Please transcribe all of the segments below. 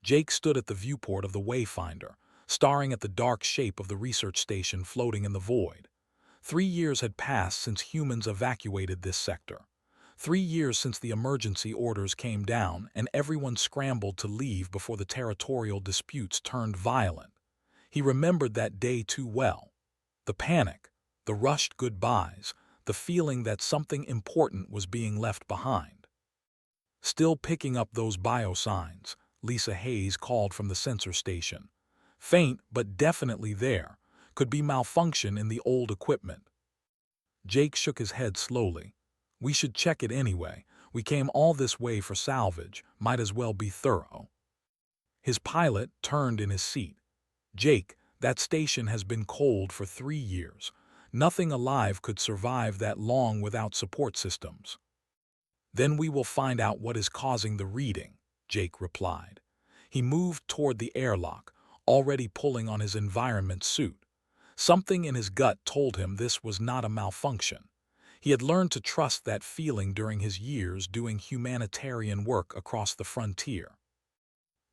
Jake stood at the viewport of the Wayfinder, staring at the dark shape of the research station floating in the void. 3 years had passed since humans evacuated this sector. 3 years since the emergency orders came down and everyone scrambled to leave before the territorial disputes turned violent. He remembered that day too well. The panic, the rushed goodbyes, the feeling that something important was being left behind. Still picking up those biosigns, Lisa Hayes called from the sensor station. Faint, but definitely there. Could be malfunction in the old equipment. Jake shook his head slowly. We should check it anyway. We came all this way for salvage. Might as well be thorough. His pilot turned in his seat. Jake, that station has been cold for 3 years. Nothing alive could survive that long without support systems. Then we will find out what is causing the reading, Jake replied. He moved toward the airlock, already pulling on his environment suit. Something in his gut told him this was not a malfunction. He had learned to trust that feeling during his years doing humanitarian work across the frontier.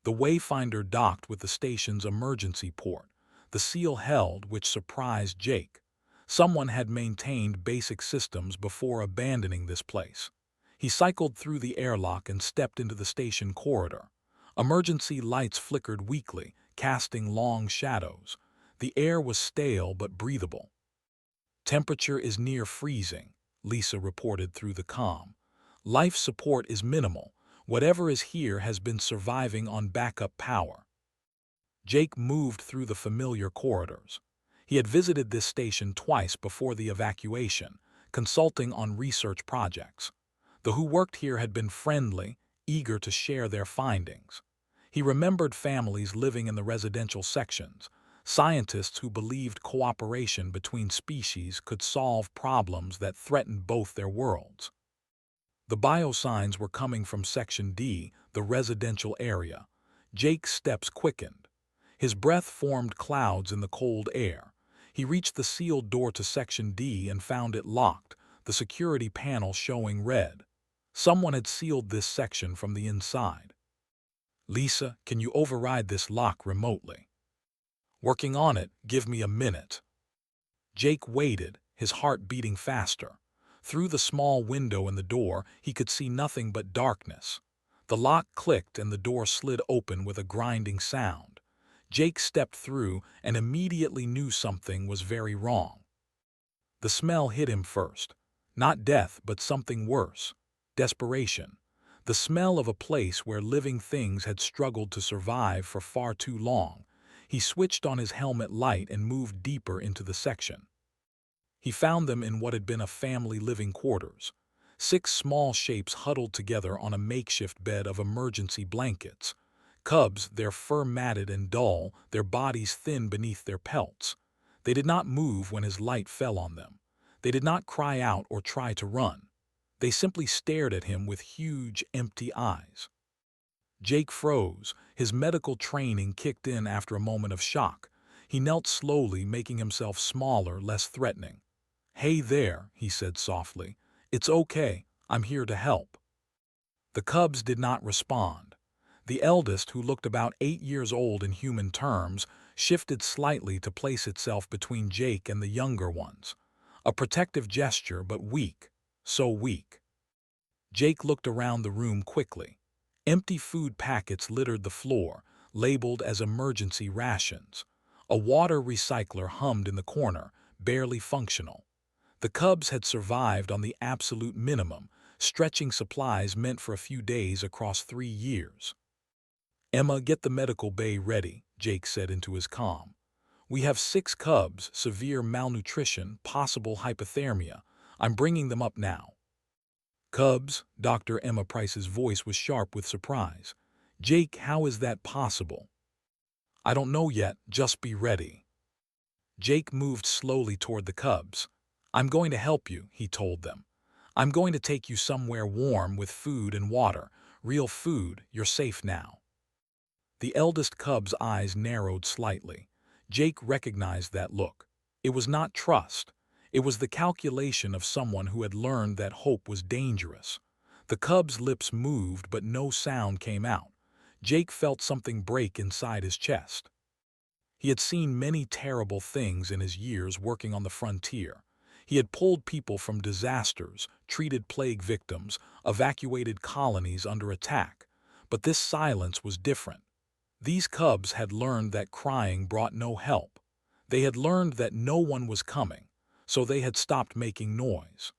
The Wayfinder docked with the station's emergency port, the seal held, which surprised Jake. Someone had maintained basic systems before abandoning this place. He cycled through the airlock and stepped into the station corridor. Emergency lights flickered weakly, casting long shadows. The air was stale but breathable. Temperature is near freezing, Lisa reported through the comm. Life support is minimal. Whatever is here has been surviving on backup power. Jake moved through the familiar corridors. He had visited this station twice before the evacuation, consulting on research projects. The who worked here had been friendly, eager to share their findings. He remembered families living in the residential sections, scientists who believed cooperation between species could solve problems that threatened both their worlds. The biosigns were coming from Section D, the residential area. Jake's steps quickened. His breath formed clouds in the cold air. He reached the sealed door to Section D and found it locked, the security panel showing red. Someone had sealed this section from the inside. Lisa, can you override this lock remotely? Working on it, give me a minute. Jake waited, his heart beating faster. Through the small window in the door, he could see nothing but darkness. The lock clicked and the door slid open with a grinding sound. Jake stepped through and immediately knew something was very wrong. The smell hit him first. Not death, but something worse. Desperation. The smell of a place where living things had struggled to survive for far too long. He switched on his helmet light and moved deeper into the section. He found them in what had been a family living quarters. 6 small shapes huddled together on a makeshift bed of emergency blankets. Cubs, their fur matted and dull, their bodies thin beneath their pelts. They did not move when his light fell on them. They did not cry out or try to run. They simply stared at him with huge, empty eyes. Jake froze. His medical training kicked in after a moment of shock. He knelt slowly, making himself smaller, less threatening. "Hey there," he said softly. "It's okay. I'm here to help." The cubs did not respond. The eldest, who looked about 8 years old in human terms, shifted slightly to place itself between Jake and the younger ones. A protective gesture, but weak. So weak. Jake looked around the room quickly. Empty food packets littered the floor, labeled as emergency rations. A water recycler hummed in the corner, barely functional. The cubs had survived on the absolute minimum, stretching supplies meant for a few days across 3 years. "Emma, get the medical bay ready," Jake said into his comm. "We have 6 cubs, severe malnutrition, possible hypothermia. I'm bringing them up now." "Cubs?" Dr. Emma Price's voice was sharp with surprise. "Jake, how is that possible?" "I don't know yet, just be ready." Jake moved slowly toward the cubs. "I'm going to help you," he told them. "I'm going to take you somewhere warm with food and water. Real food, you're safe now." The eldest cub's eyes narrowed slightly. Jake recognized that look. It was not trust. It was the calculation of someone who had learned that hope was dangerous. The cub's lips moved, but no sound came out. Jake felt something break inside his chest. He had seen many terrible things in his years working on the frontier. He had pulled people from disasters, treated plague victims, evacuated colonies under attack. But this silence was different. These cubs had learned that crying brought no help. They had learned that no one was coming, so they had stopped making noise.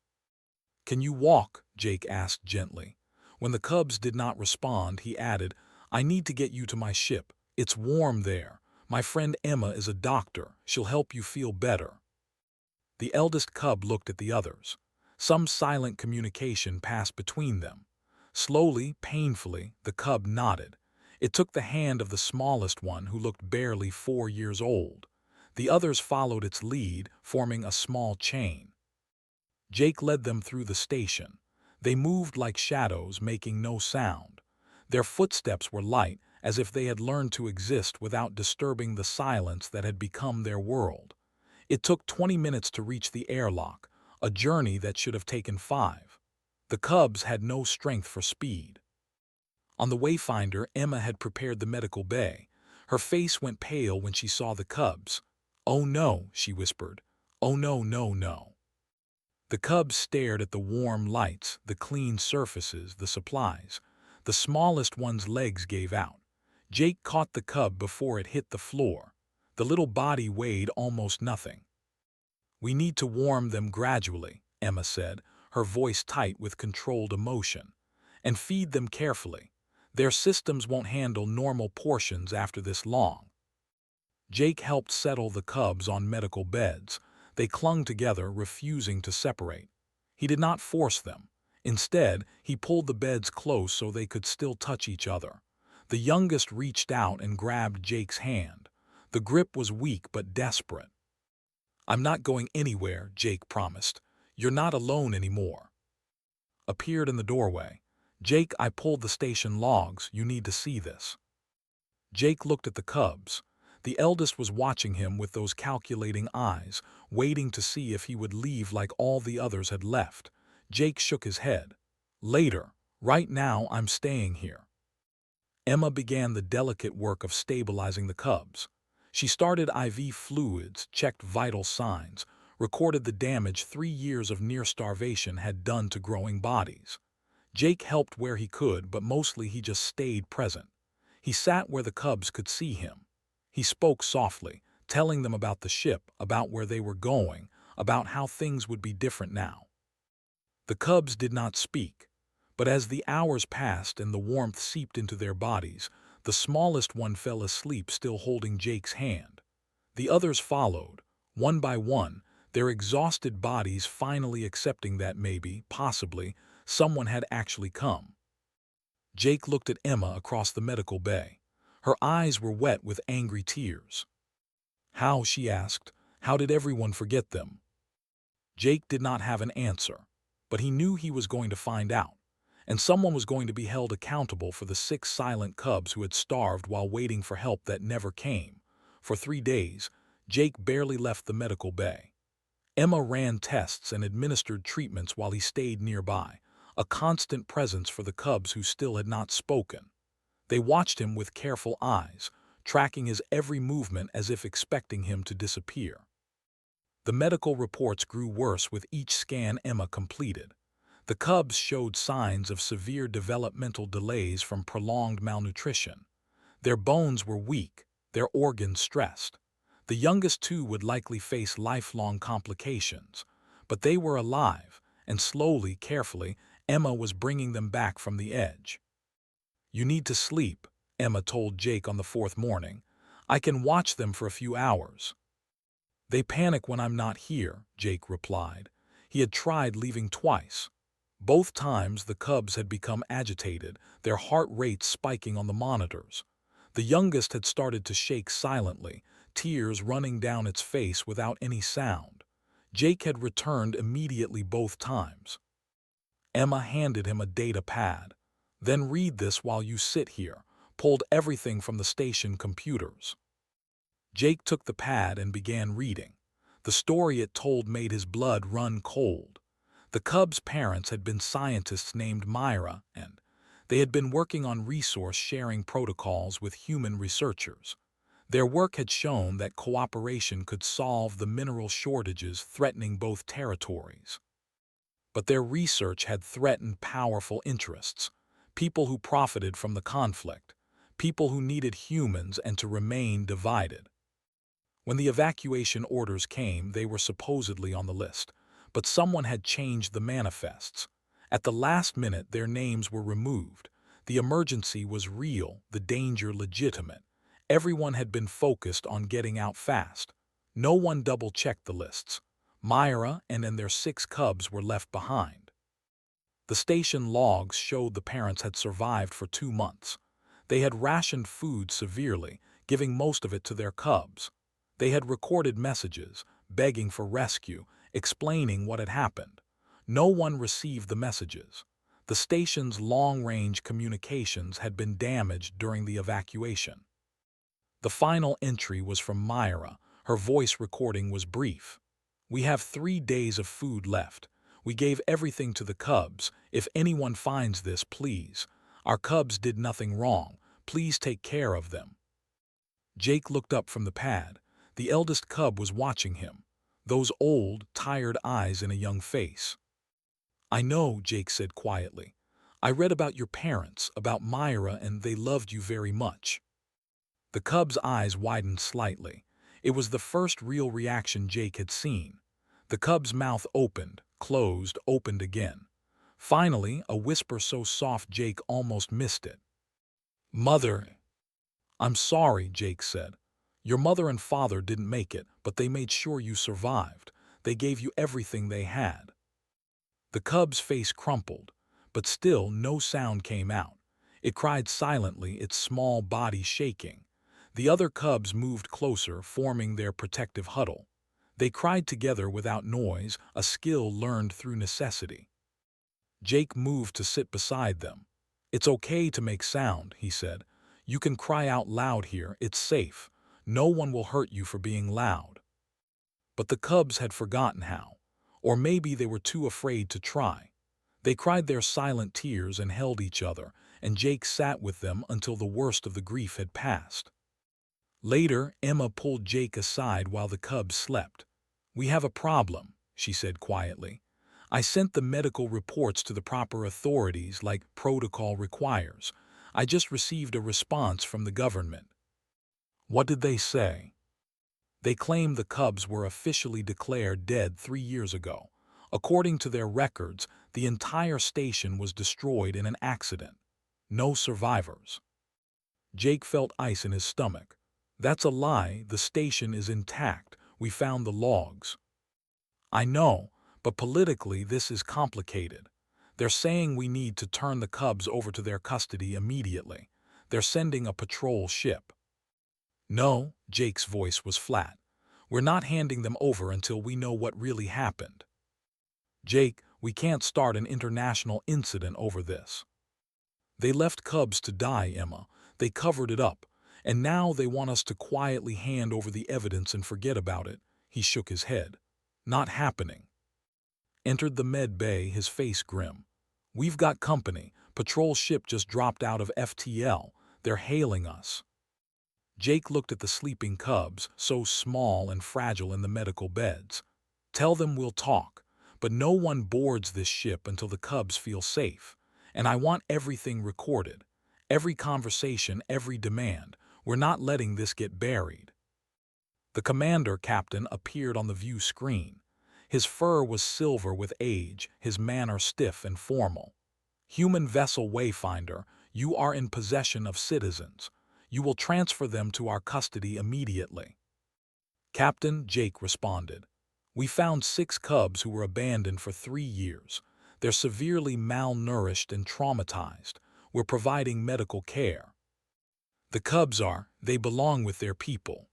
"Can you walk?" Jake asked gently. When the cubs did not respond, he added, "I need to get you to my ship. It's warm there. My friend Emma is a doctor. She'll help you feel better." The eldest cub looked at the others. Some silent communication passed between them. Slowly, painfully, the cub nodded. It took the hand of the smallest one, who looked barely 4 years old. The others followed its lead, forming a small chain. Jake led them through the station. They moved like shadows, making no sound. Their footsteps were light, as if they had learned to exist without disturbing the silence that had become their world. It took 20 minutes to reach the airlock, a journey that should have taken 5. The cubs had no strength for speed. On the Wayfinder, Emma had prepared the medical bay. Her face went pale when she saw the cubs. "Oh no," she whispered. "Oh no, no, no." The cubs stared at the warm lights, the clean surfaces, the supplies. The smallest one's legs gave out. Jake caught the cub before it hit the floor. The little body weighed almost nothing. "We need to warm them gradually," Emma said, her voice tight with controlled emotion. "And feed them carefully. Their systems won't handle normal portions after this long." Jake helped settle the cubs on medical beds. They clung together, refusing to separate. He did not force them. Instead, he pulled the beds close so they could still touch each other. The youngest reached out and grabbed Jake's hand. The grip was weak but desperate. "I'm not going anywhere," Jake promised. "You're not alone anymore." Appeared in the doorway. "Jake, I pulled the station logs. You need to see this." Jake looked at the cubs. The eldest was watching him with those calculating eyes, waiting to see if he would leave like all the others had left. Jake shook his head. "Later. Right now, I'm staying here." Emma began the delicate work of stabilizing the cubs. She started IV fluids, checked vital signs, recorded the damage 3 years of near starvation had done to growing bodies. Jake helped where he could, but mostly he just stayed present. He sat where the cubs could see him. He spoke softly, telling them about the ship, about where they were going, about how things would be different now. The cubs did not speak, but as the hours passed and the warmth seeped into their bodies, the smallest one fell asleep still holding Jake's hand. The others followed, one by one, their exhausted bodies finally accepting that maybe, possibly, someone had actually come. Jake looked at Emma across the medical bay. Her eyes were wet with angry tears. "How?" she asked. "How did everyone forget them?" Jake did not have an answer, but he knew he was going to find out, and someone was going to be held accountable for the 6 silent cubs who had starved while waiting for help that never came. For 3 days, Jake barely left the medical bay. Emma ran tests and administered treatments while he stayed nearby, a constant presence for the cubs who still had not spoken. They watched him with careful eyes, tracking his every movement as if expecting him to disappear. The medical reports grew worse with each scan Emma completed. The cubs showed signs of severe developmental delays from prolonged malnutrition. Their bones were weak, their organs stressed. The youngest 2 would likely face lifelong complications, but they were alive, and slowly, carefully, Emma was bringing them back from the edge. "You need to sleep," Emma told Jake on the 4th morning. "I can watch them for a few hours." "They panic when I'm not here," Jake replied. He had tried leaving twice. Both times the cubs had become agitated, their heart rates spiking on the monitors. The youngest had started to shake silently, tears running down its face without any sound. Jake had returned immediately both times. Emma handed him a data pad. "Then read this while you sit here," pulled everything from the station computers. Jake took the pad and began reading. The story it told made his blood run cold. The cubs' parents had been scientists named Myra, and They had been working on resource-sharing protocols with human researchers. Their work had shown that cooperation could solve the mineral shortages threatening both territories. But their research had threatened powerful interests, people who profited from the conflict, people who needed humans and to remain divided. When the evacuation orders came, they were supposedly on the list, but someone had changed the manifests. At the last minute, their names were removed. The emergency was real, the danger legitimate. Everyone had been focused on getting out fast. No one double-checked the lists. Myra and their 6 cubs were left behind. The station logs showed the parents had survived for 2 months. They had rationed food severely, giving most of it to their cubs. They had recorded messages, begging for rescue, explaining what had happened. No one received the messages. The station's long-range communications had been damaged during the evacuation. The final entry was from Myra. Her voice recording was brief. "We have 3 days of food left. We gave everything to the cubs. If anyone finds this, please. Our cubs did nothing wrong. Please take care of them." Jake looked up from the pad. The eldest cub was watching him, those old, tired eyes in a young face. "I know," Jake said quietly. "I read about your parents, about Myra, and they loved you very much." The cub's eyes widened slightly. It was the first real reaction Jake had seen. The cub's mouth opened, closed, opened again. Finally, a whisper so soft Jake almost missed it. "Mother." "I'm sorry," Jake said. "Your mother and father didn't make it, but they made sure you survived. They gave you everything they had." The cub's face crumpled, but still no sound came out. It cried silently, its small body shaking. The other cubs moved closer, forming their protective huddle. They cried together without noise, a skill learned through necessity. Jake moved to sit beside them. "It's okay to make sound," he said. "You can cry out loud here, it's safe. No one will hurt you for being loud." But the cubs had forgotten how. Or maybe they were too afraid to try. They cried their silent tears and held each other, and Jake sat with them until the worst of the grief had passed. Later, Emma pulled Jake aside while the cubs slept. "We have a problem," she said quietly. "I sent the medical reports to the proper authorities like protocol requires. I just received a response from the government." "What did they say?" "They claim the cubs were officially declared dead 3 years ago. According to their records, the entire station was destroyed in an accident. No survivors." Jake felt ice in his stomach. "That's a lie. The station is intact. We found the logs." "I know, but politically this is complicated. They're saying we need to turn the cubs over to their custody immediately. They're sending a patrol ship." "No," Jake's voice was flat. "We're not handing them over until we know what really happened." "Jake, we can't start an international incident over this." "They left cubs to die, Emma. They covered it up. And now they want us to quietly hand over the evidence and forget about it." He shook his head. "Not happening." Entered the med bay, his face grim. "We've got company. Patrol ship just dropped out of FTL. They're hailing us." Jake looked at the sleeping cubs, so small and fragile in the medical beds. "Tell them we'll talk. But no one boards this ship until the cubs feel safe. And I want everything recorded. Every conversation, every demand. We're not letting this get buried." The commander captain appeared on the view screen. His fur was silver with age, his manner stiff and formal. "Human vessel Wayfinder, you are in possession of citizens. You will transfer them to our custody immediately." "Captain," Jake responded. "We found 6 cubs who were abandoned for 3 years. They're severely malnourished and traumatized. We're providing medical care." "The cubs they belong with their people."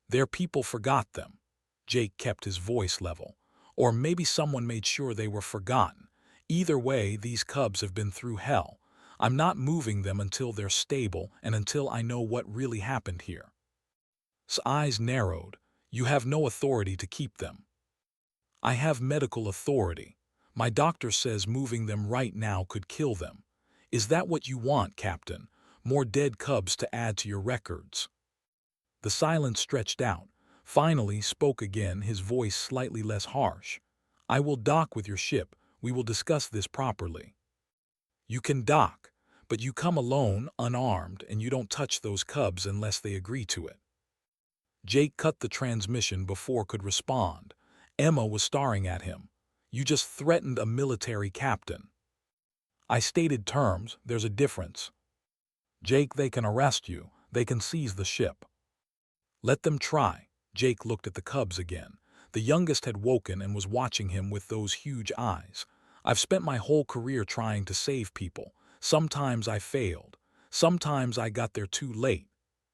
"Their people forgot them." Jake kept his voice level. "Or maybe someone made sure they were forgotten. Either way, these cubs have been through hell. I'm not moving them until they're stable and until I know what really happened here." His eyes narrowed. "You have no authority to keep them." "I have medical authority. My doctor says moving them right now could kill them. Is that what you want, Captain? More dead cubs to add to your records? The silence stretched out. Finally spoke again, his voice slightly less harsh. I will dock with your ship. We will discuss this properly. You can dock, but you come alone, unarmed, and you don't touch those cubs unless they agree to it. Jake cut the transmission before could respond. Emma was staring at him. You just threatened a military captain. I stated terms, there's a difference. Jake, they can arrest you. They can seize the ship. Let them try. Jake looked at the cubs again. The youngest had woken and was watching him with those huge eyes. I've spent my whole career trying to save people. Sometimes I failed. Sometimes I got there too late.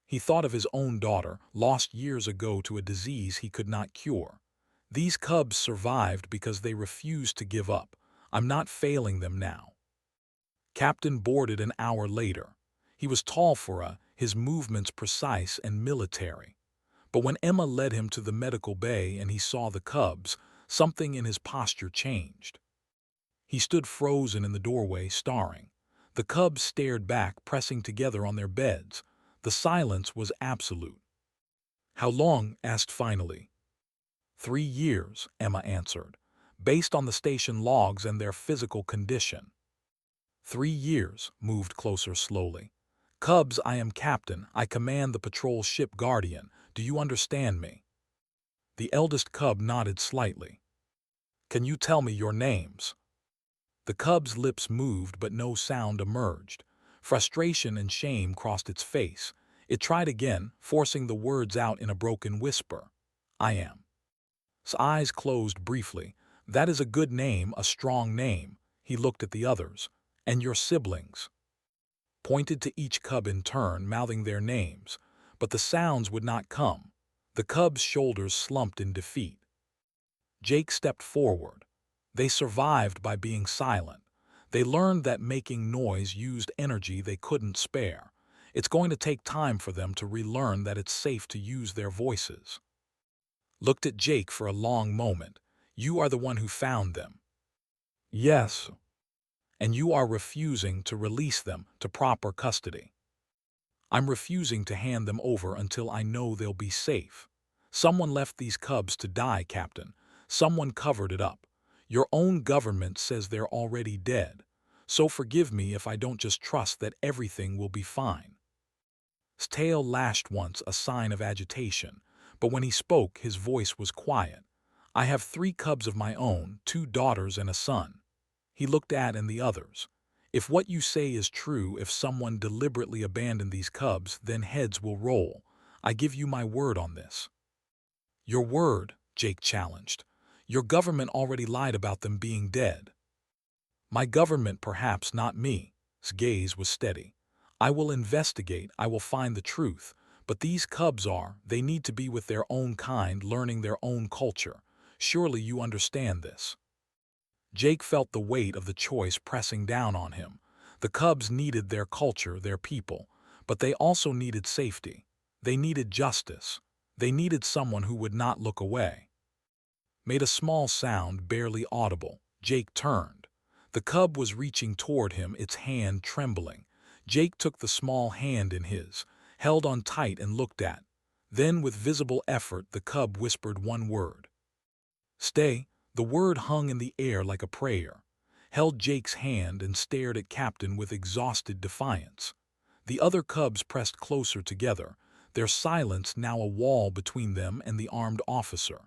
He thought of his own daughter, lost years ago to a disease he could not cure. These cubs survived because they refused to give up. I'm not failing them now. Captain boarded an hour later. He was tall for his movements precise and military. But when Emma led him to the medical bay and he saw the cubs, something in his posture changed. He stood frozen in the doorway, staring. The cubs stared back, pressing together on their beds. The silence was absolute. How long? Asked finally. 3 years, Emma answered, based on the station logs and their physical condition. 3 years, moved closer slowly. Cubs, I am captain. I command the patrol ship Guardian. Do you understand me? The eldest cub nodded slightly. Can you tell me your names? The cub's lips moved, but no sound emerged. Frustration and shame crossed its face. It tried again, forcing the words out in a broken whisper. I am. His eyes closed briefly. That is a good name, a strong name. He looked at the others. And your siblings? Pointed to each cub in turn, mouthing their names. But the sounds would not come. The cub's shoulders slumped in defeat. Jake stepped forward. They survived by being silent. They learned that making noise used energy they couldn't spare. It's going to take time for them to relearn that it's safe to use their voices. Looked at Jake for a long moment. You are the one who found them. Yes. And you are refusing to release them to proper custody. I'm refusing to hand them over until I know they'll be safe. Someone left these cubs to die, Captain. Someone covered it up. Your own government says they're already dead. So forgive me if I don't just trust that everything will be fine. His tail lashed once, a sign of agitation, but when he spoke, his voice was quiet. I have 3 cubs of my own, 2 daughters and a son. He looked at and the others. If what you say is true, if someone deliberately abandoned these cubs, then heads will roll. I give you my word on this. Your word, Jake challenged. Your government already lied about them being dead. My government, perhaps, not me. His gaze was steady. I will investigate, I will find the truth. But these cubs they need to be with their own kind, learning their own culture. Surely you understand this. Jake felt the weight of the choice pressing down on him. The cubs needed their culture, their people, but they also needed safety. They needed justice. They needed someone who would not look away. Made a small sound, barely audible. Jake turned. The cub was reaching toward him, its hand trembling. Jake took the small hand in his, held on tight and looked at. Then, with visible effort, the cub whispered one word. Stay. The word hung in the air like a prayer. Held Jake's hand and stared at Captain with exhausted defiance. The other cubs pressed closer together, their silence now a wall between them and the armed officer.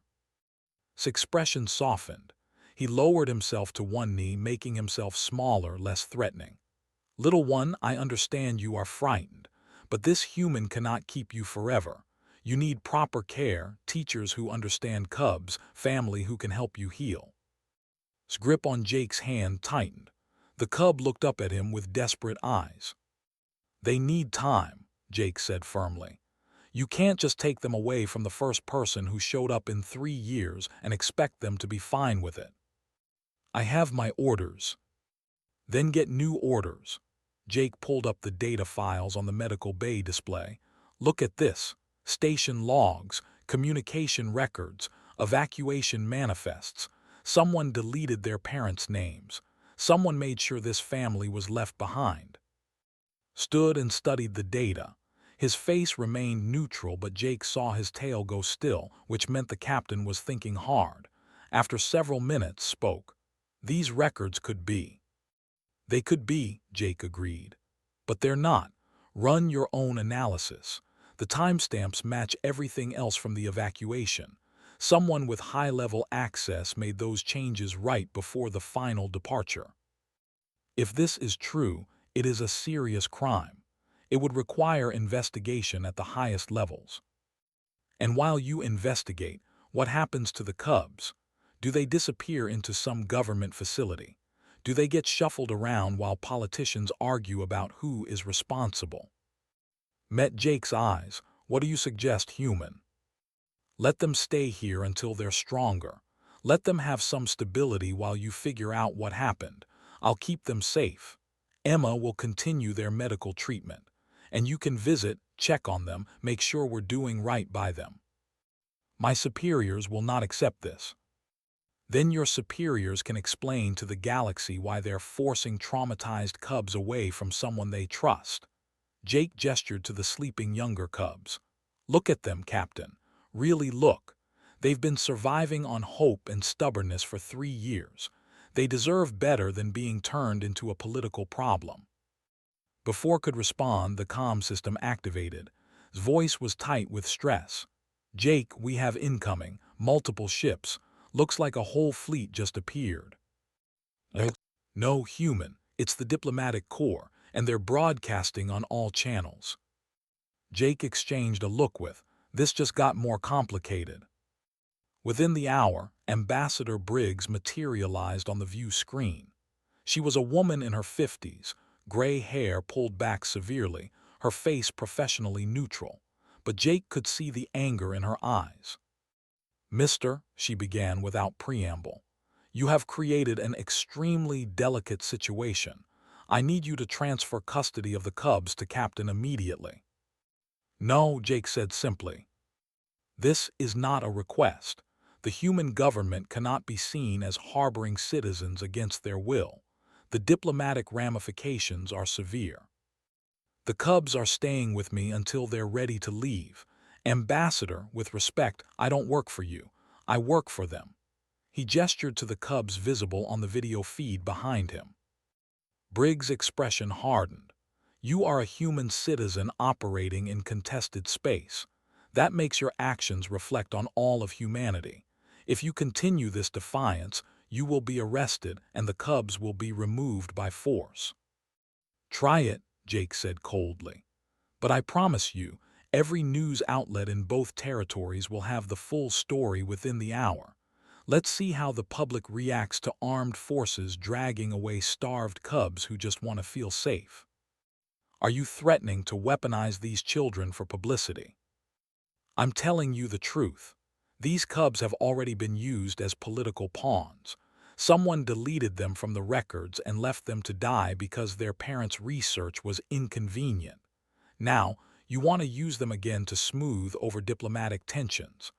His expression softened. He lowered himself to one knee, making himself smaller, less threatening. Little one, I understand you are frightened, but this human cannot keep you forever. You need proper care, teachers who understand cubs, family who can help you heal. His grip on Jake's hand tightened. The cub looked up at him with desperate eyes. They need time, Jake said firmly. You can't just take them away from the first person who showed up in 3 years and expect them to be fine with it. I have my orders. Then get new orders. Jake pulled up the data files on the medical bay display. Look at this. Station logs, communication records, evacuation manifests. Someone deleted their parents' names. Someone made sure this family was left behind. Stood and studied the data. His face remained neutral, but Jake saw his tail go still, which meant the captain was thinking hard. After several minutes, spoke. These records could be. They could be, Jake agreed. But they're not. Run your own analysis. The timestamps match everything else from the evacuation. Someone with high-level access made those changes right before the final departure. If this is true, it is a serious crime. It would require investigation at the highest levels. And while you investigate, what happens to the Cubs? Do they disappear into some government facility? Do they get shuffled around while politicians argue about who is responsible? Met Jake's eyes. What do you suggest, human? Let them stay here until they're stronger. Let them have some stability while you figure out what happened. I'll keep them safe. Emma will continue their medical treatment. And you can visit, check on them, make sure we're doing right by them. My superiors will not accept this. Then your superiors can explain to the galaxy why they're forcing traumatized Cubs away from someone they trust. Jake gestured to the sleeping younger Cubs. Look at them, Captain. Really look. They've been surviving on hope and stubbornness for 3 years. They deserve better than being turned into a political problem. Before could respond, the comm system activated. His voice was tight with stress. Jake, we have incoming, multiple ships. Looks like a whole fleet just appeared. No, human. It's the diplomatic corps, and they're broadcasting on all channels. Jake exchanged a look with. This just got more complicated. Within the hour, Ambassador Briggs materialized on the view screen. She was a woman in her 50s, gray hair pulled back severely, her face professionally neutral, but Jake could see the anger in her eyes. Mister, she began without preamble, you have created an extremely delicate situation. I need you to transfer custody of the Cubs to Captain immediately. No, Jake said simply. This is not a request. The human government cannot be seen as harboring citizens against their will. The diplomatic ramifications are severe. The Cubs are staying with me until they're ready to leave. Ambassador, with respect, I don't work for you. I work for them. He gestured to the Cubs visible on the video feed behind him. Briggs' expression hardened. You are a human citizen operating in contested space. That makes your actions reflect on all of humanity. If you continue this defiance, you will be arrested and the Cubs will be removed by force. Try it, Jake said coldly. But I promise you, every news outlet in both territories will have the full story within the hour. Let's see how the public reacts to armed forces dragging away starved Cubs who just want to feel safe. Are you threatening to weaponize these children for publicity? I'm telling you the truth. These Cubs have already been used as political pawns. Someone deleted them from the records and left them to die because their parents' research was inconvenient. Now, you want to use them again to smooth over diplomatic tensions.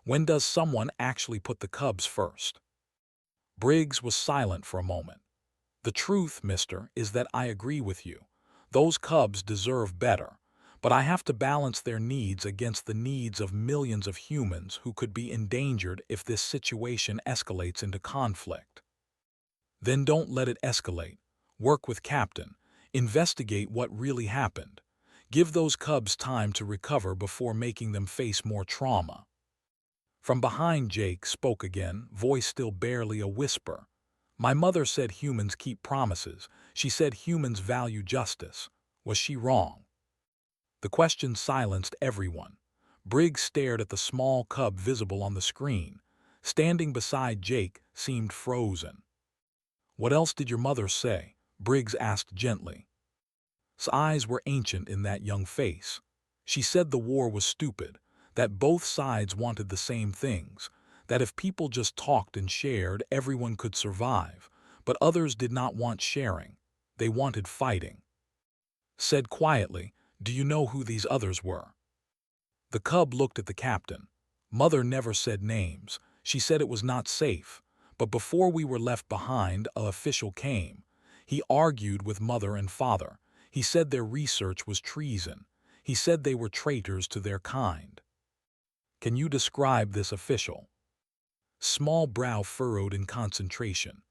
When does someone actually put the Cubs first? Briggs was silent for a moment. The truth, mister, is that I agree with you. Those Cubs deserve better. But I have to balance their needs against the needs of millions of humans who could be endangered if this situation escalates into conflict. Then don't let it escalate. Work with Captain. Investigate what really happened. Give those Cubs time to recover before making them face more trauma. From behind, Jake spoke again, voice still barely a whisper. My mother said humans keep promises. She said humans value justice. Was she wrong? The question silenced everyone. Briggs stared at the small Cub visible on the screen. Standing beside Jake, seemed frozen. What else did your mother say? Briggs asked gently. His eyes were ancient in that young face. She said the war was stupid, that both sides wanted the same things, that if people just talked and shared, everyone could survive, but others did not want sharing. They wanted fighting. Said quietly, do you know who these others were? The Cub looked at the captain. Mother never said names. She said it was not safe, But before we were left behind, an official came. He argued with mother and father. He said their research was treason. He said they were traitors to their kind. Can you describe this official? Small brow furrowed in concentration.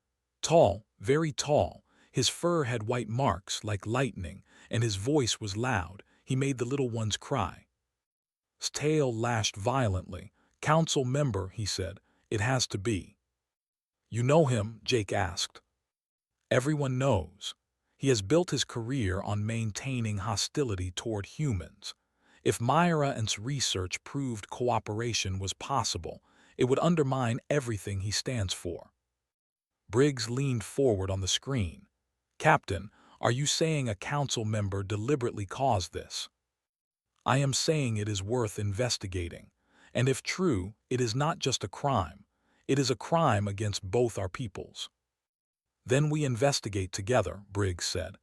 Tall, very tall. His fur had white marks like lightning, and his voice was loud. He made the little ones cry. His tail lashed violently. Council member, he said. It has to be. You know him? Jake asked. Everyone knows. He has built his career on maintaining hostility toward humans. If Myra and's research proved cooperation was possible, it would undermine everything he stands for. Briggs leaned forward on the screen. Captain, are you saying a council member deliberately caused this? I am saying it is worth investigating. And if true, it is not just a crime. It is a crime against both our peoples. Then we investigate together, Briggs said.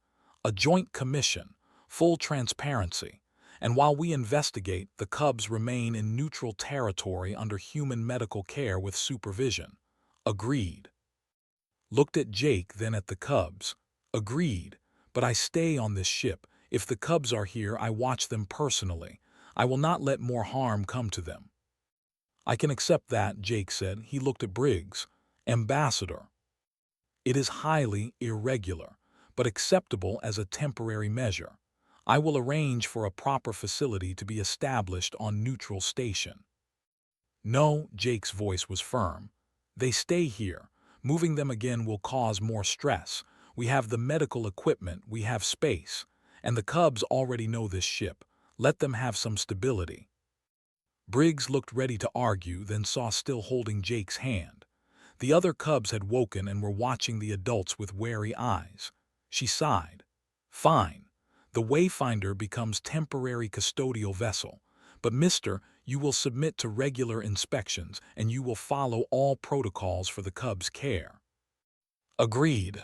A joint commission, full transparency. And while we investigate, the cubs remain in neutral territory under human medical care with supervision. Agreed. Looked at Jake, then at the cubs. Agreed. But I stay on this ship. If the cubs are here, I watch them personally. I will not let more harm come to them. I can accept that, Jake said. He looked at Briggs. Ambassador. It is highly irregular, but acceptable as a temporary measure. I will arrange for a proper facility to be established on neutral station. No, Jake's voice was firm. They stay here. Moving them again will cause more stress. We have the medical equipment, we have space. And the cubs already know this ship. Let them have some stability. Briggs looked ready to argue, then saw still holding Jake's hand. The other cubs had woken and were watching the adults with wary eyes. She sighed. Fine. The Wayfinder becomes temporary custodial vessel. But mister, you will submit to regular inspections and you will follow all protocols for the cubs' care. Agreed.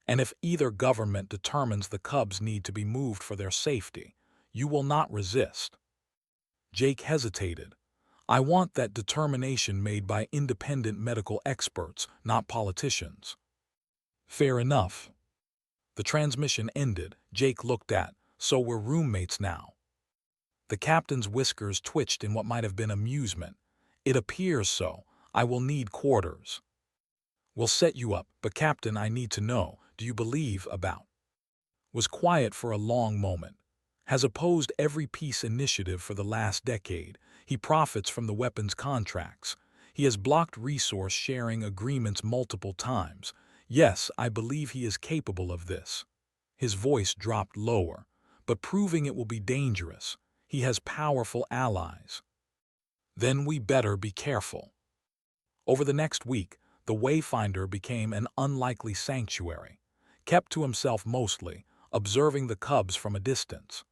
And if either government determines the cubs need to be moved for their safety, you will not resist. Jake hesitated. I want that determination made by independent medical experts, not politicians. Fair enough. The transmission ended. Jake looked at, so we're roommates now. The captain's whiskers twitched in what might have been amusement. It appears so. I will need quarters. We'll set you up, but Captain, I need to know, do you believe about? Was quiet for a long moment. Has opposed every peace initiative for the last decade. He profits from the weapons contracts. He has blocked resource sharing agreements multiple times. Yes, I believe he is capable of this. His voice dropped lower, but proving it will be dangerous. He has powerful allies. Then we better be careful. Over the next week, the Wayfinder became an unlikely sanctuary, kept to himself mostly, observing the cubs from a distance.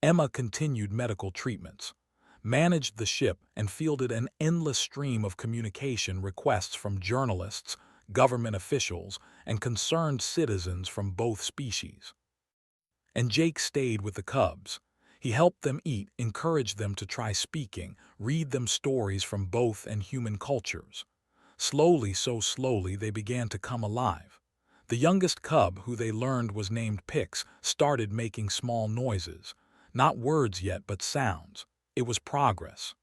Emma continued medical treatments, managed the ship, and fielded an endless stream of communication requests from journalists, government officials, and concerned citizens from both species. And Jake stayed with the cubs. He helped them eat, encouraged them to try speaking, read them stories from both and human cultures. Slowly, so slowly, they began to come alive. The youngest cub, who they learned was named Pix, started making small noises. Not words yet, but sounds. It was progress.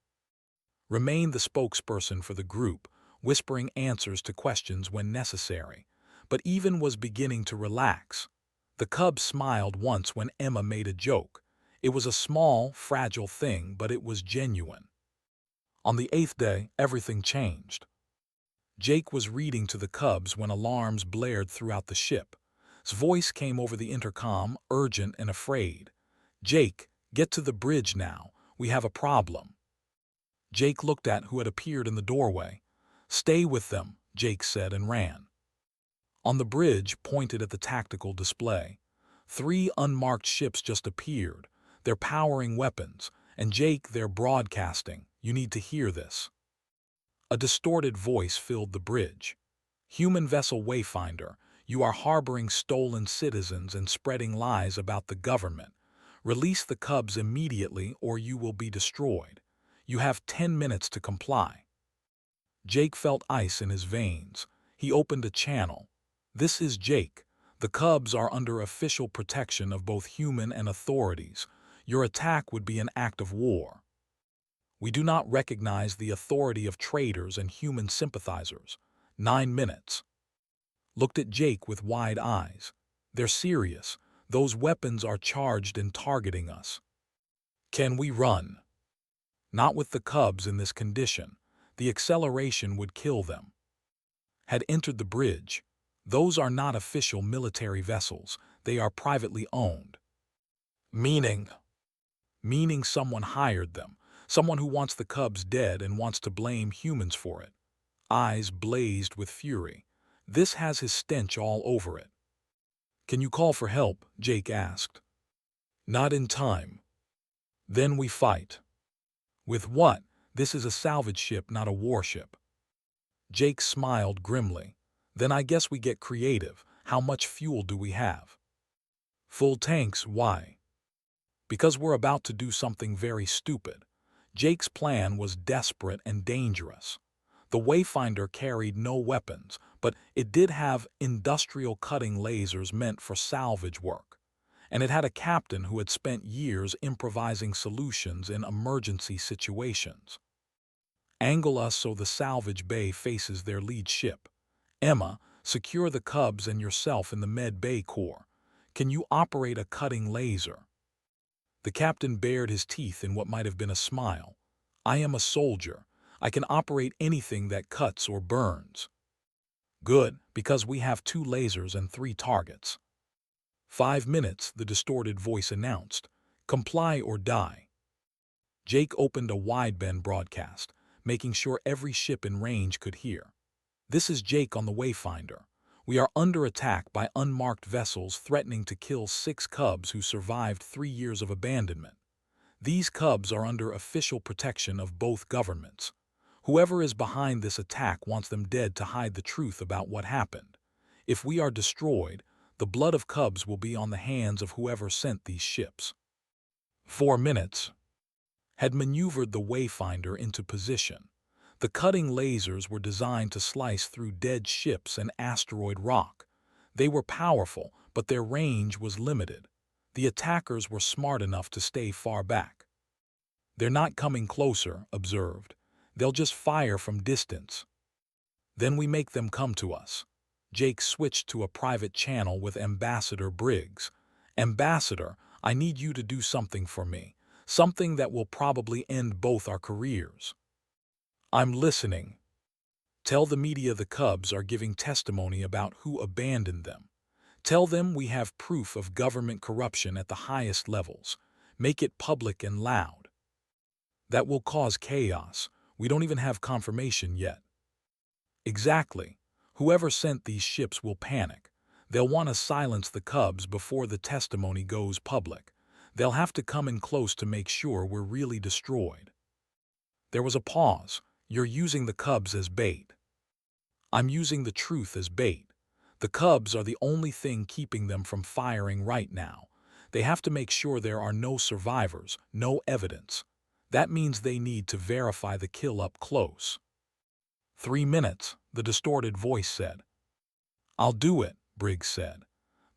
Remained the spokesperson for the group, whispering answers to questions when necessary, but even was beginning to relax. The cub smiled once when Emma made a joke. It was a small, fragile thing, but it was genuine. On the 8th day, everything changed. Jake was reading to the cubs when alarms blared throughout the ship. His voice came over the intercom, urgent and afraid. Jake, get to the bridge now. We have a problem. Jake looked at who had appeared in the doorway. Stay with them, Jake said and ran. On the bridge, pointed at the tactical display. 3 unmarked ships just appeared. They're powering weapons, and Jake, they're broadcasting. You need to hear this. A distorted voice filled the bridge. Human vessel Wayfinder, you are harboring stolen citizens and spreading lies about the government. Release the cubs immediately or you will be destroyed. You have 10 minutes to comply. Jake felt ice in his veins. He opened a channel. "This is Jake. The Cubs are under official protection of both human and authorities. Your attack would be an act of war. We do not recognize the authority of traitors and human sympathizers." 9 minutes. Looked at Jake with wide eyes. "They're serious. Those weapons are charged and targeting us. Can we run?" "Not with the Cubs in this condition. The acceleration would kill them." Had entered the bridge. "Those are not official military vessels. They are privately owned." "Meaning?" "Meaning someone hired them. Someone who wants the Cubs dead and wants to blame humans for it." Eyes blazed with fury. "This has his stench all over it." "Can you call for help?" Jake asked. "Not in time." "Then we fight." "With what? This is a salvage ship, not a warship." Jake smiled grimly. "Then I guess we get creative. How much fuel do we have?" "Full tanks. Why?" "Because we're about to do something very stupid." Jake's plan was desperate and dangerous. The Wayfinder carried no weapons, but it did have industrial cutting lasers meant for salvage work. And it had a captain who had spent years improvising solutions in emergency situations. "Angle us so the salvage bay faces their lead ship. Emma, secure the Cubs and yourself in the med bay core. Can you operate a cutting laser?" The captain bared his teeth in what might have been a smile. "I am a soldier. I can operate anything that cuts or burns." "Good, because we have 2 lasers and 3 targets." 5 minutes, the distorted voice announced. "Comply or die." Jake opened a wideband broadcast, making sure every ship in range could hear. "This is Jake on the Wayfinder. We are under attack by unmarked vessels threatening to kill 6 Cubs who survived 3 years of abandonment. These Cubs are under official protection of both governments. Whoever is behind this attack wants them dead to hide the truth about what happened. If we are destroyed, the blood of Cubs will be on the hands of whoever sent these ships." 4 minutes. Had maneuvered the Wayfinder into position. The cutting lasers were designed to slice through dead ships and asteroid rock. They were powerful, but their range was limited. The attackers were smart enough to stay far back. "They're not coming closer," observed. "They'll just fire from distance. Then we make them come to us." Jake switched to a private channel with Ambassador Briggs. "Ambassador, I need you to do something for me. Something that will probably end both our careers." "I'm listening." "Tell the media the Cubs are giving testimony about who abandoned them. Tell them we have proof of government corruption at the highest levels. Make it public and loud." "That will cause chaos. We don't even have confirmation yet." "Exactly. Whoever sent these ships will panic. They'll want to silence the Cubs before the testimony goes public. They'll have to come in close to make sure we're really destroyed." There was a pause. "You're using the Cubs as bait." "I'm using the truth as bait. The Cubs are the only thing keeping them from firing right now. They have to make sure there are no survivors, no evidence. That means they need to verify the kill up close." 3 minutes, the distorted voice said. "I'll do it," Briggs said.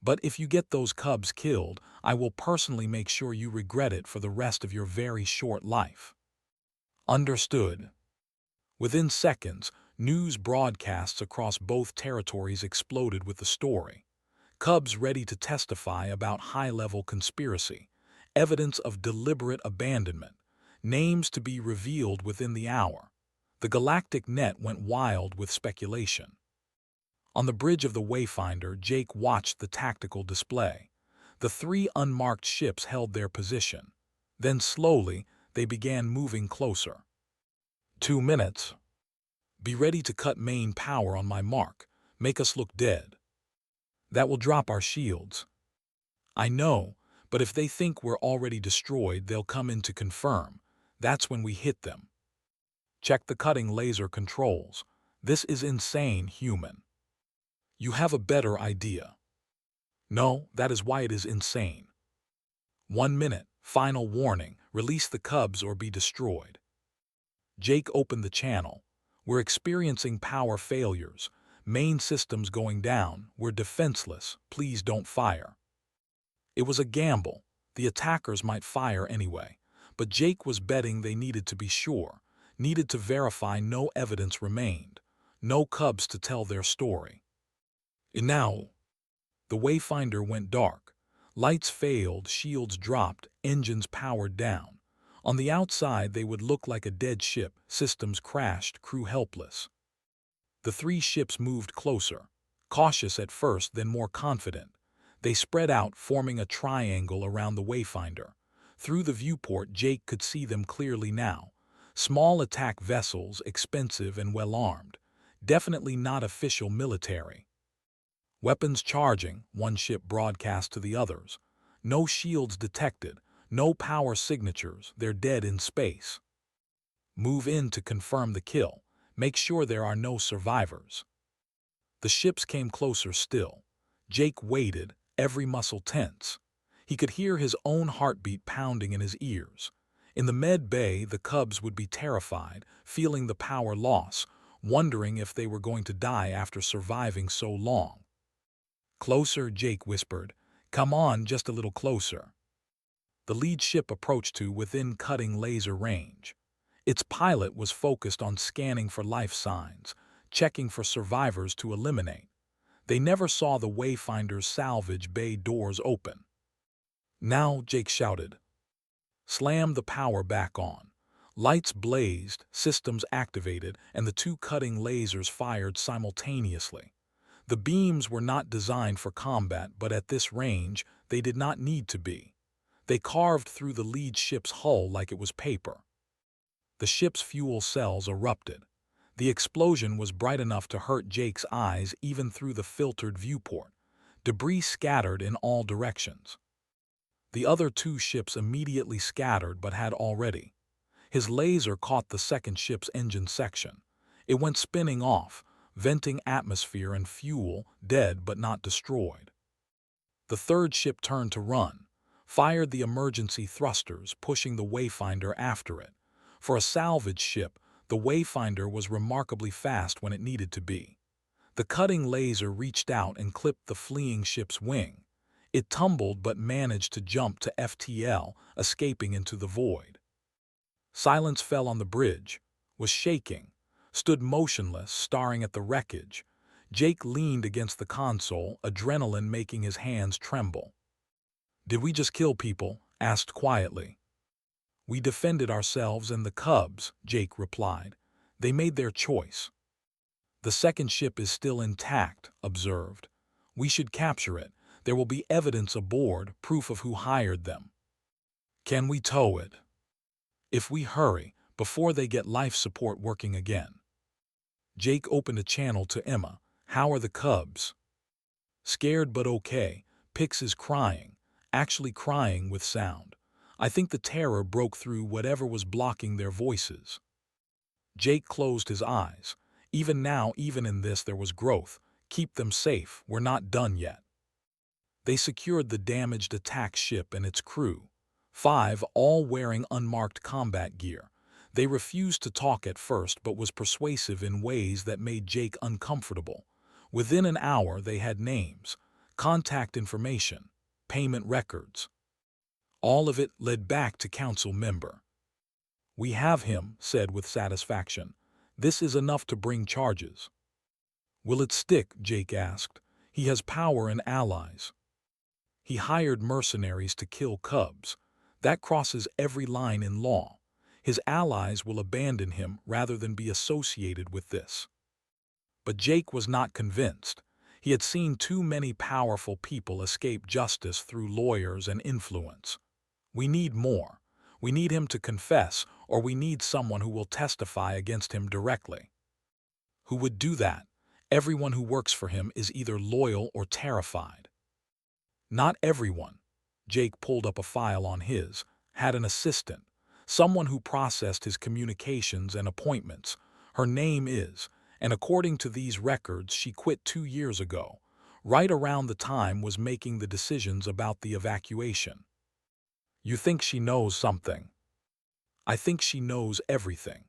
"But if you get those Cubs killed, I will personally make sure you regret it for the rest of your very short life." "Understood." Within seconds, news broadcasts across both territories exploded with the story. Cubs ready to testify about high-level conspiracy, evidence of deliberate abandonment, names to be revealed within the hour. The galactic net went wild with speculation. On the bridge of the Wayfinder, Jake watched the tactical display. The 3 unmarked ships held their position. Then slowly, they began moving closer. 2 minutes. "Be ready to cut main power on my mark. Make us look dead. That will drop our shields." "I know, but if they think we're already destroyed, they'll come in to confirm. That's when we hit them." "Check the cutting laser controls. This is insane, human." "You have a better idea." "No, that is why it is insane." 1 minute, final warning, release the Cubs or be destroyed. Jake opened the channel. We're experiencing power failures. Main systems going down. We're defenseless. Please don't fire. It was a gamble. The attackers might fire anyway. But Jake was betting they needed to be sure, needed to verify no evidence remained, no cubs to tell their story. And now, the Wayfinder went dark. Lights failed, shields dropped, engines powered down. On the outside, they would look like a dead ship, systems crashed, crew helpless. The three ships moved closer, cautious at first, then more confident. They spread out, forming a triangle around the Wayfinder. Through the viewport, Jake could see them clearly now. Small attack vessels, expensive and well-armed. Definitely not official military. Weapons charging, one ship broadcast to the others. No shields detected, no power signatures, they're dead in space. Move in to confirm the kill. Make sure there are no survivors. The ships came closer still. Jake waited, every muscle tense. He could hear his own heartbeat pounding in his ears. In the med bay, the cubs would be terrified, feeling the power loss, wondering if they were going to die after surviving so long. Closer, Jake whispered. Come on, just a little closer. The lead ship approached to within cutting laser range. Its pilot was focused on scanning for life signs, checking for survivors to eliminate. They never saw the Wayfinder's salvage bay doors open. Now, Jake shouted. Slam the power back on. Lights blazed, systems activated, and the two cutting lasers fired simultaneously. The beams were not designed for combat, but at this range, they did not need to be. They carved through the lead ship's hull like it was paper. The ship's fuel cells erupted. The explosion was bright enough to hurt Jake's eyes even through the filtered viewport. Debris scattered in all directions. The other two ships immediately scattered but had already. His laser caught the second ship's engine section. It went spinning off, venting atmosphere and fuel, dead but not destroyed. The third ship turned to run, fired the emergency thrusters, pushing the Wayfinder after it. For a salvage ship, the Wayfinder was remarkably fast when it needed to be. The cutting laser reached out and clipped the fleeing ship's wing. It tumbled but managed to jump to FTL, escaping into the void. Silence fell on the bridge, was shaking, stood motionless, staring at the wreckage. Jake leaned against the console, adrenaline making his hands tremble. Did we just kill people? Asked quietly. We defended ourselves and the cubs, Jake replied. They made their choice. The second ship is still intact, observed. We should capture it. There will be evidence aboard, proof of who hired them. Can we tow it? If we hurry, before they get life support working again. Jake opened a channel to Emma. How are the cubs? Scared but okay. Pix is crying, actually crying with sound. I think the terror broke through whatever was blocking their voices. Jake closed his eyes. Even now, even in this, there was growth. Keep them safe. We're not done yet. They secured the damaged attack ship and its crew. 5, all wearing unmarked combat gear. They refused to talk at first but was persuasive in ways that made Jake uncomfortable. Within an hour they had names, contact information, payment records. All of it led back to council member. We have him, said with satisfaction. This is enough to bring charges. Will it stick? Jake asked. He has power and allies. He hired mercenaries to kill cubs. That crosses every line in law. His allies will abandon him rather than be associated with this. But Jake was not convinced. He had seen too many powerful people escape justice through lawyers and influence. We need more. We need him to confess, or we need someone who will testify against him directly. Who would do that? Everyone who works for him is either loyal or terrified. Not everyone. Jake pulled up a file on his, had an assistant, someone who processed his communications and appointments. Her name is, and according to these records, she quit 2 years ago, right around the time was making the decisions about the evacuation. You think she knows something? I think she knows everything.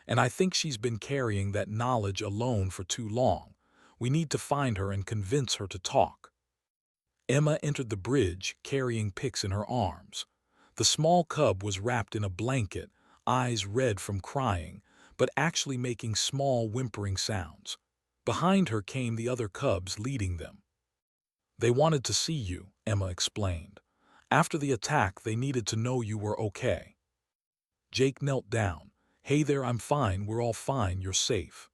And I think she's been carrying that knowledge alone for too long. We need to find her and convince her to talk." Emma entered the bridge, carrying Pix in her arms. The small cub was wrapped in a blanket, eyes red from crying, but actually making small whimpering sounds. Behind her came the other cubs, leading them. "They wanted to see you," Emma explained. "After the attack, they needed to know you were okay." Jake knelt down. "Hey there, I'm fine, we're all fine, you're safe."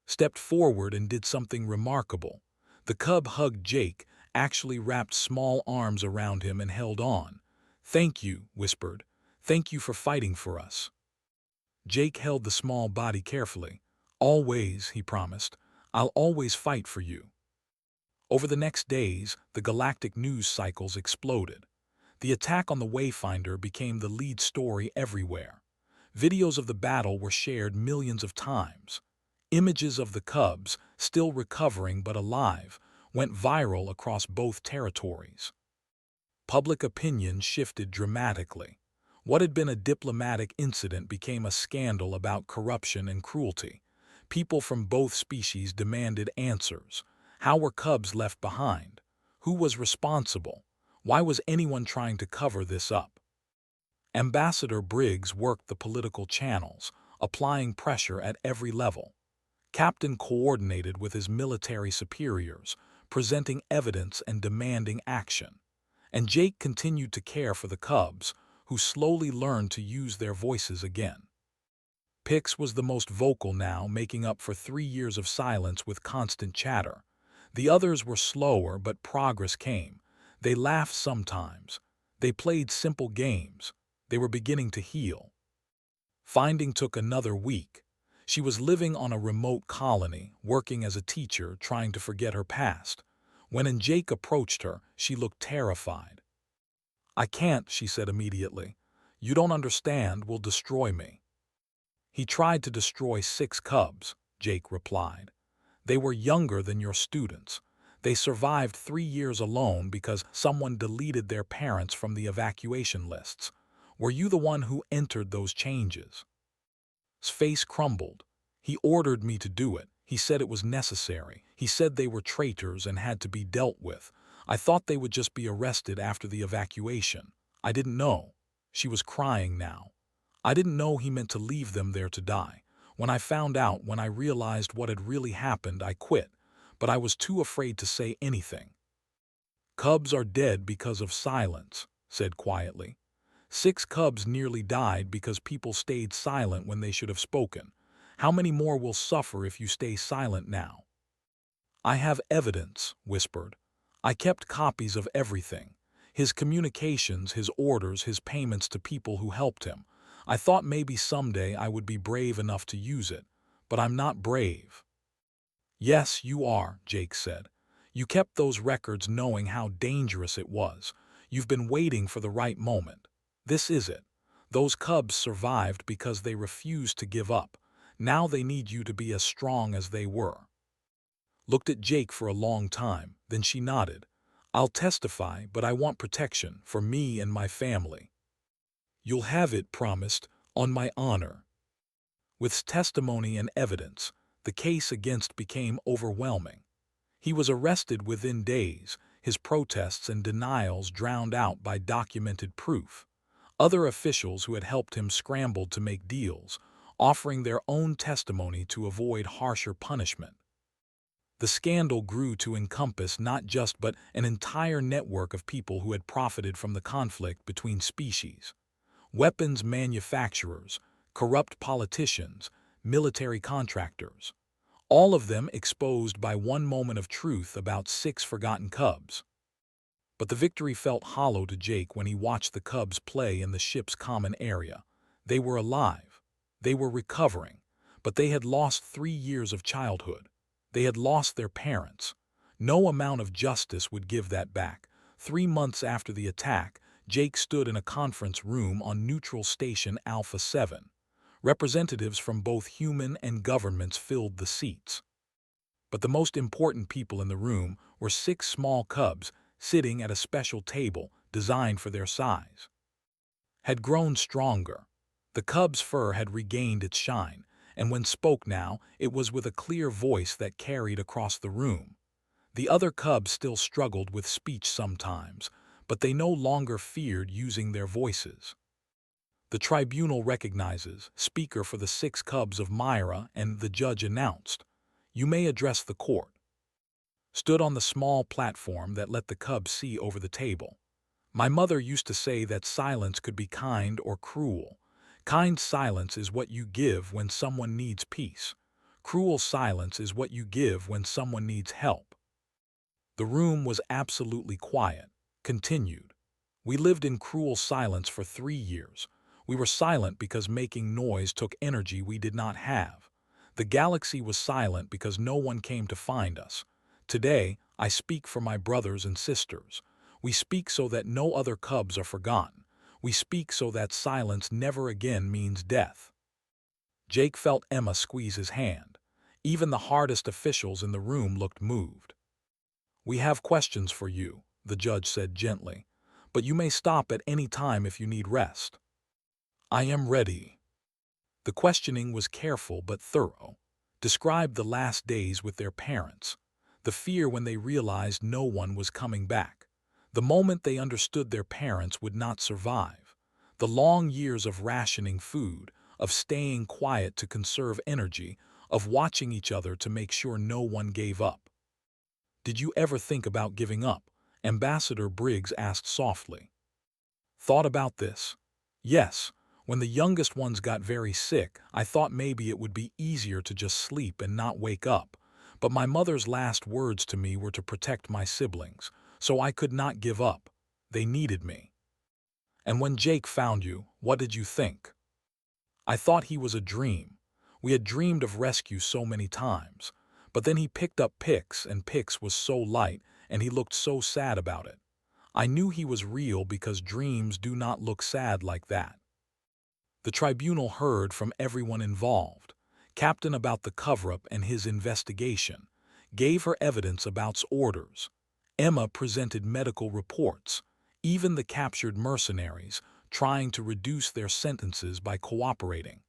Stepped forward and did something remarkable. The cub hugged Jake, actually wrapped small arms around him and held on. "Thank you," whispered. "Thank you for fighting for us." Jake held the small body carefully. "Always," he promised. "I'll always fight for you." Over the next days, the galactic news cycles exploded. The attack on the Wayfinder became the lead story everywhere. Videos of the battle were shared millions of times. Images of the cubs, still recovering but alive, went viral across both territories. Public opinion shifted dramatically. What had been a diplomatic incident became a scandal about corruption and cruelty. People from both species demanded answers. How were cubs left behind? Who was responsible? Why was anyone trying to cover this up? Ambassador Briggs worked the political channels, applying pressure at every level. Captain coordinated with his military superiors, presenting evidence and demanding action. And Jake continued to care for the cubs, who slowly learned to use their voices again. Pix was the most vocal now, making up for 3 years of silence with constant chatter. The others were slower, but progress came. They laughed sometimes. They played simple games. They were beginning to heal. Finding took another week. She was living on a remote colony, working as a teacher, trying to forget her past. When Jake approached her, she looked terrified. "I can't," she said immediately. "You don't understand, will destroy me." "He tried to destroy 6 cubs," Jake replied. "They were younger than your students. They survived 3 years alone because someone deleted their parents from the evacuation lists. Were you the one who entered those changes?" His face crumbled. "He ordered me to do it. He said it was necessary. He said they were traitors and had to be dealt with. I thought they would just be arrested after the evacuation. I didn't know." She was crying now. "I didn't know he meant to leave them there to die. When I found out, when I realized what had really happened, I quit. But I was too afraid to say anything." "Cubs are dead because of silence," said quietly. 6 cubs nearly died because people stayed silent when they should have spoken. How many more will suffer if you stay silent now?" "I have evidence," whispered. "I kept copies of everything. His communications, his orders, his payments to people who helped him. I thought maybe someday I would be brave enough to use it. But I'm not brave." "Yes, you are," Jake said. "You kept those records knowing how dangerous it was. You've been waiting for the right moment. This is it. Those cubs survived because they refused to give up. Now they need you to be as strong as they were." Looked at Jake for a long time, then she nodded. "I'll testify, but I want protection for me and my family." "You'll have it," promised, "on my honor." With testimony and evidence, the case against became overwhelming. He was arrested within days, his protests and denials drowned out by documented proof. Other officials who had helped him scrambled to make deals, offering their own testimony to avoid harsher punishment. The scandal grew to encompass not just but an entire network of people who had profited from the conflict between species. Weapons manufacturers, corrupt politicians, military contractors. All of them exposed by one moment of truth about 6 forgotten cubs. But the victory felt hollow to Jake when he watched the cubs play in the ship's common area. They were alive. They were recovering. But they had lost 3 years of childhood. They had lost their parents. No amount of justice would give that back. 3 months after the attack, Jake stood in a conference room on Neutral Station Alpha 7. Representatives from both human and governments filled the seats. But the most important people in the room were 6 small cubs sitting at a special table designed for their size. Had grown stronger. The cub's fur had regained its shine, and when spoke now, it was with a clear voice that carried across the room. The other cubs still struggled with speech sometimes, but they no longer feared using their voices. The tribunal recognizes, speaker for the 6 cubs of Myra, and the judge announced, "You may address the court." Stood on the small platform that let the cubs see over the table. My mother used to say that silence could be kind or cruel. Kind silence is what you give when someone needs peace. Cruel silence is what you give when someone needs help. The room was absolutely quiet. Continued. We lived in cruel silence for 3 years. We were silent because making noise took energy we did not have. The galaxy was silent because no one came to find us. Today, I speak for my brothers and sisters. We speak so that no other cubs are forgotten. We speak so that silence never again means death. Jake felt Emma squeeze his hand. Even the hardest officials in the room looked moved. "We have questions for you," the judge said gently, "but you may stop at any time if you need rest." "I am ready." The questioning was careful but thorough. Described the last days with their parents, the fear when they realized no one was coming back, the moment they understood their parents would not survive, the long years of rationing food, of staying quiet to conserve energy, of watching each other to make sure no one gave up. "Did you ever think about giving up?" Ambassador Briggs asked softly. "Thought about this?" "Yes. When the youngest ones got very sick, I thought maybe it would be easier to just sleep and not wake up. But my mother's last words to me were to protect my siblings, so I could not give up. They needed me." "And when Jake found you, what did you think?" "I thought he was a dream. We had dreamed of rescue so many times. But then he picked up Pix, and Pix was so light, and he looked so sad about it. I knew he was real because dreams do not look sad like that." The tribunal heard from everyone involved. Captain about the cover-up and his investigation. Gave her evidence about's orders. Emma presented medical reports. Even the captured mercenaries, trying to reduce their sentences by cooperating.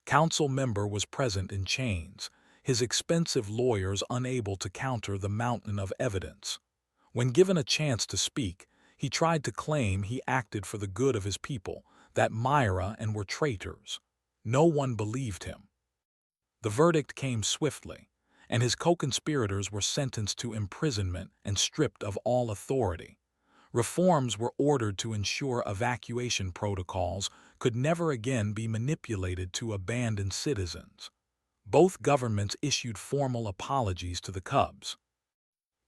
Council member was present in chains, his expensive lawyers unable to counter the mountain of evidence. When given a chance to speak, he tried to claim he acted for the good of his people, that Myra and were traitors. No one believed him. The verdict came swiftly, and his co-conspirators were sentenced to imprisonment and stripped of all authority. Reforms were ordered to ensure evacuation protocols could never again be manipulated to abandon citizens. Both governments issued formal apologies to the cubs.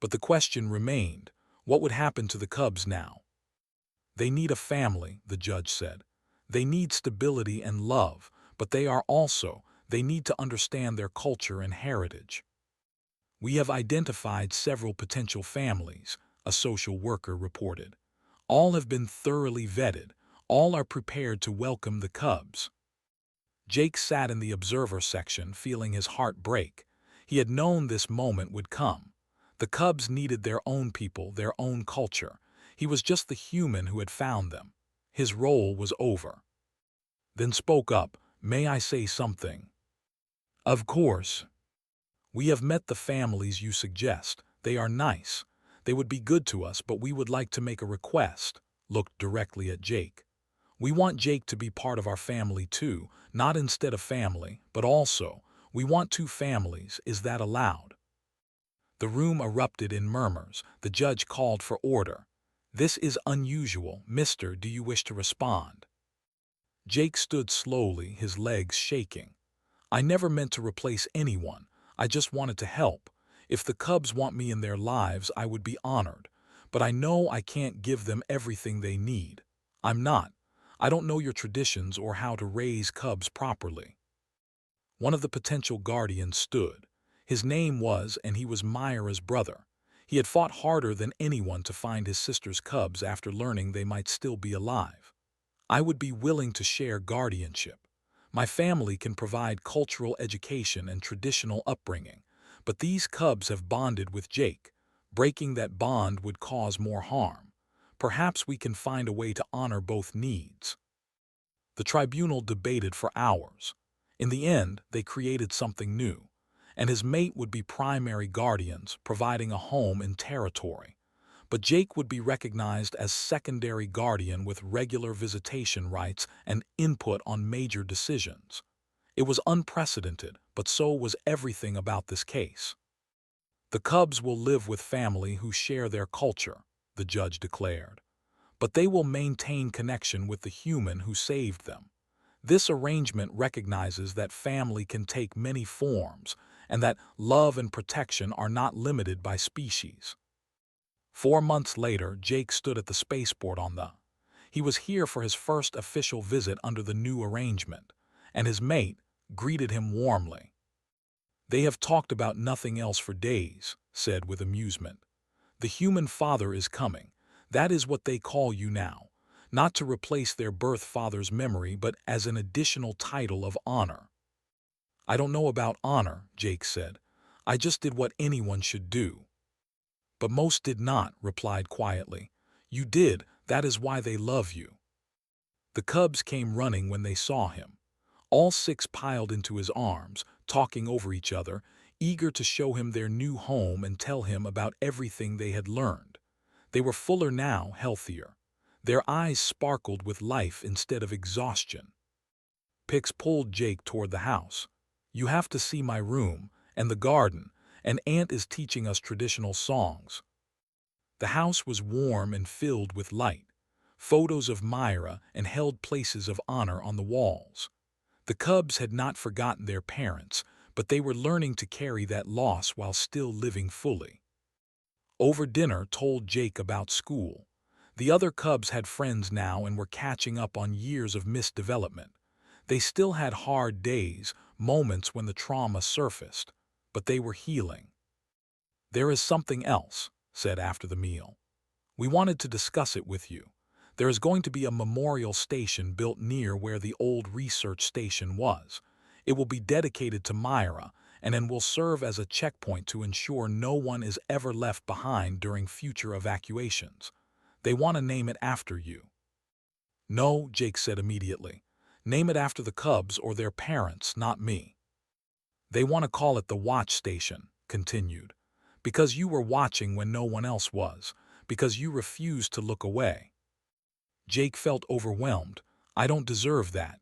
But the question remained, what would happen to the cubs now? "They need a family," the judge said. "They need stability and love, but they need to understand their culture and heritage. We have identified several potential families," a social worker reported. "All have been thoroughly vetted. All are prepared to welcome the cubs." Jake sat in the observer section, feeling his heart break. He had known this moment would come. The cubs needed their own people, their own culture. He was just the human who had found them. His role was over. Then spoke up, "May I say something?" "Of course." "We have met the families you suggest. They are nice. They would be good to us, but we would like to make a request." Looked directly at Jake. "We want Jake to be part of our family too, not instead of family, but also, we want 2 families. Is that allowed?" The room erupted in murmurs. The judge called for order. "This is unusual. Mister, do you wish to respond?" Jake stood slowly, his legs shaking. "I never meant to replace anyone. I just wanted to help. If the cubs want me in their lives, I would be honored. But I know I can't give them everything they need. I don't know your traditions or how to raise cubs properly." One of the potential guardians stood. His name was, and he was Myra's brother. He had fought harder than anyone to find his sister's cubs after learning they might still be alive. "I would be willing to share guardianship. My family can provide cultural education and traditional upbringing, but these cubs have bonded with Jake. Breaking that bond would cause more harm. Perhaps we can find a way to honor both needs." The tribunal debated for hours. In the end, they created something new, and his mate would be primary guardians, providing a home and territory. But Jake would be recognized as secondary guardian with regular visitation rights and input on major decisions. It was unprecedented, but so was everything about this case. The Cubs will live with family who share their culture, the judge declared, but they will maintain connection with the human who saved them. This arrangement recognizes that family can take many forms and that love and protection are not limited by species. 4 months later, Jake stood at the spaceport on the. He was here for his first official visit under the new arrangement, and his mate greeted him warmly. They have talked about nothing else for days, said with amusement. The human father is coming. That is what they call you now, not to replace their birth father's memory, but as an additional title of honor. I don't know about honor, Jake said. I just did what anyone should do. But most did not, replied quietly. You did, that is why they love you. The Cubs came running when they saw him. All 6 piled into his arms, talking over each other, eager to show him their new home and tell him about everything they had learned. They were fuller now, healthier. Their eyes sparkled with life instead of exhaustion. Pix pulled Jake toward the house. You have to see my room, and the garden, and Aunt is teaching us traditional songs. The house was warm and filled with light. Photos of Myra and held places of honor on the walls. The Cubs had not forgotten their parents, but they were learning to carry that loss while still living fully. Over dinner told Jake about school. The other Cubs had friends now and were catching up on years of missed development. They still had hard days, moments when the trauma surfaced, but they were healing. There is something else, said after the meal. We wanted to discuss it with you. There is going to be a memorial station built near where the old research station was. It will be dedicated to Myra and will serve as a checkpoint to ensure no one is ever left behind during future evacuations. They want to name it after you. No, Jake said immediately. Name it after the Cubs or their parents, not me. They want to call it the Watch Station, continued. Because you were watching when no one else was. Because you refused to look away. Jake felt overwhelmed. I don't deserve that.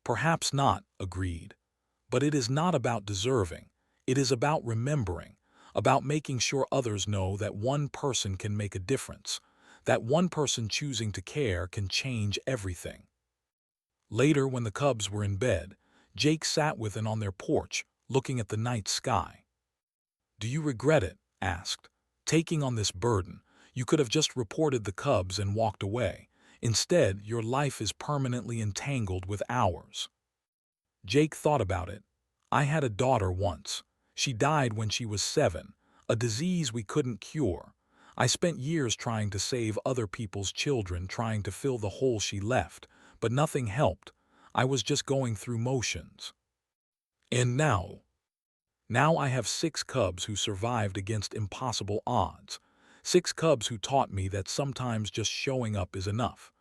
Perhaps not, agreed. But it is not about deserving. It is about remembering, about making sure others know that one person can make a difference, that one person choosing to care can change everything. Later, when the Cubs were in bed, Jake sat with them on their porch, looking at the night sky. Do you regret it? Asked. Taking on this burden. You could have just reported the Cubs and walked away. Instead, your life is permanently entangled with ours. Jake thought about it. I had a daughter once. She died when she was 7, a disease we couldn't cure. I spent years trying to save other people's children, trying to fill the hole she left, but nothing helped. I was just going through motions. And now I have 6 Cubs who survived against impossible odds. 6 Cubs who taught me that sometimes just showing up is enough.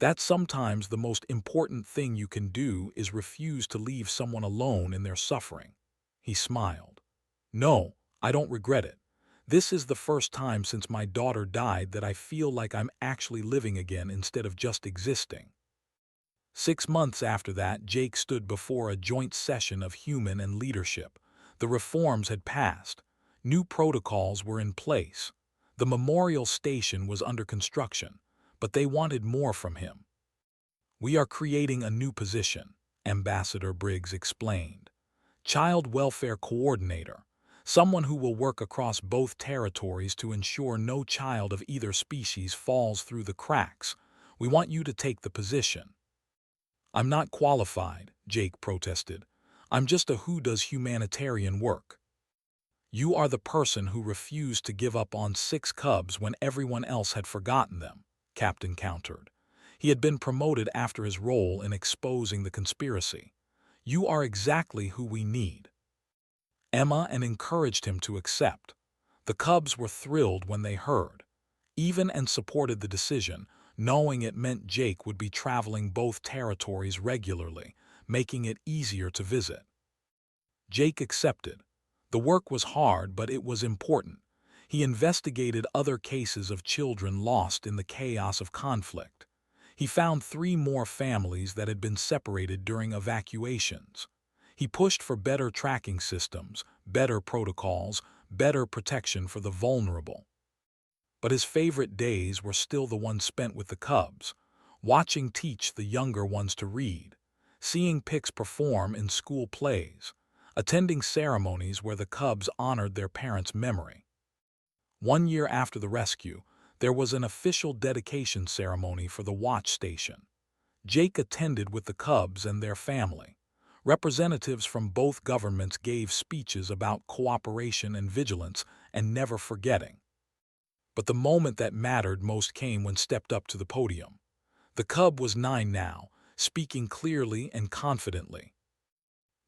That sometimes the most important thing you can do is refuse to leave someone alone in their suffering. He smiled. No, I don't regret it. This is the first time since my daughter died that I feel like I'm actually living again instead of just existing. 6 months after that, Jake stood before a joint session of human and leadership. The reforms had passed. New protocols were in place. The memorial station was under construction, but they wanted more from him. We are creating a new position, Ambassador Briggs explained. Child Welfare Coordinator, someone who will work across both territories to ensure no child of either species falls through the cracks. We want you to take the position. I'm not qualified, Jake protested. I'm just a who does humanitarian work. You are the person who refused to give up on 6 Cubs when everyone else had forgotten them, Captain countered. He had been promoted after his role in exposing the conspiracy. You are exactly who we need. Emma and encouraged him to accept. The Cubs were thrilled when they heard, even and supported the decision, knowing it meant Jake would be traveling both territories regularly, making it easier to visit. Jake accepted. The work was hard, but it was important. He investigated other cases of children lost in the chaos of conflict. He found 3 more families that had been separated during evacuations. He pushed for better tracking systems, better protocols, better protection for the vulnerable. But his favorite days were still the ones spent with the cubs, watching teach the younger ones to read, seeing Pix perform in school plays, attending ceremonies where the cubs honored their parents' memory. 1 year after the rescue, there was an official dedication ceremony for the watch station. Jake attended with the cubs and their family. Representatives from both governments gave speeches about cooperation and vigilance and never forgetting. But the moment that mattered most came when stepped up to the podium. The cub was 9 now, speaking clearly and confidently.